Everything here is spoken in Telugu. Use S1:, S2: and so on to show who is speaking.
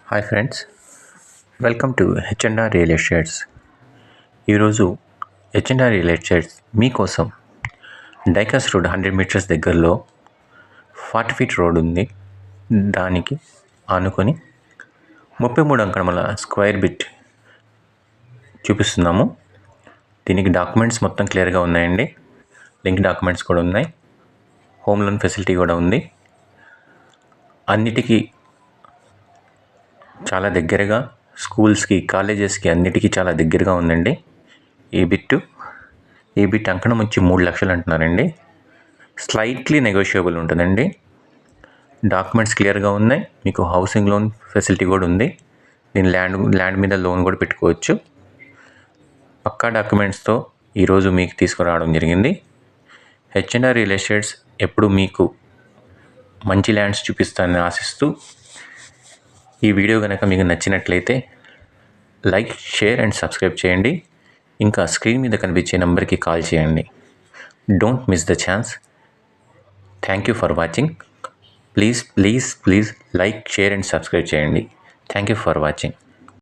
S1: Hi friends, welcome to HNR real estates. ఈరోజు హెచ్ఎన్ఆర్ రియల్ ఎస్టేట్స్ మీకోసం డైకాస్ రోడ్ 100 మీటర్స్ దగ్గరలో 40 ఫీట్ రోడ్ ఉంది. దానికి ఆనుకొని 33 అంకణముల స్క్వేర్ బిట్ చూపిస్తున్నాము. దీనికి డాక్యుమెంట్స్ మొత్తం క్లియర్గా ఉన్నాయండి. లింక్ డాక్యుమెంట్స్ కూడా ఉన్నాయి. హోమ్ లోన్ ఫెసిలిటీ కూడా ఉంది. అన్నిటికీ చాలా దగ్గరగా స్కూల్స్కి, కాలేజెస్కి అన్నిటికీ చాలా దగ్గరగా ఉందండి. ఈ బిట్ అంకణం వచ్చి 3 లక్షలు అంటున్నారండి. స్లైట్లీ నెగోషియబుల్ ఉంటుందండి. డాక్యుమెంట్స్ క్లియర్గా ఉన్నాయి. మీకు హౌసింగ్ లోన్ ఫెసిలిటీ కూడా ఉంది. దీని ల్యాండ్ మీద లోన్ కూడా పెట్టుకోవచ్చు. పక్కా డాక్యుమెంట్స్తో ఈరోజు మీకు తీసుకురావడం జరిగింది. హెచ్ఎన్ఆర్ రియల్ ఎస్టేట్స్ ఎప్పుడు మీకు మంచి ల్యాండ్స్ చూపిస్తానని ఆశిస్తూ, ఈ వీడియో కనుక మీకు నచ్చినట్లయితే లైక్, షేర్ అండ్ సబ్స్క్రైబ్ చేయండి. ఇంకా స్క్రీన్ మీద కనిపించే నెంబర్కి కాల్ చేయండి. Don't miss the chance. Thank you for watching. Please like, share and subscribe చేయండి. Thank you for watching.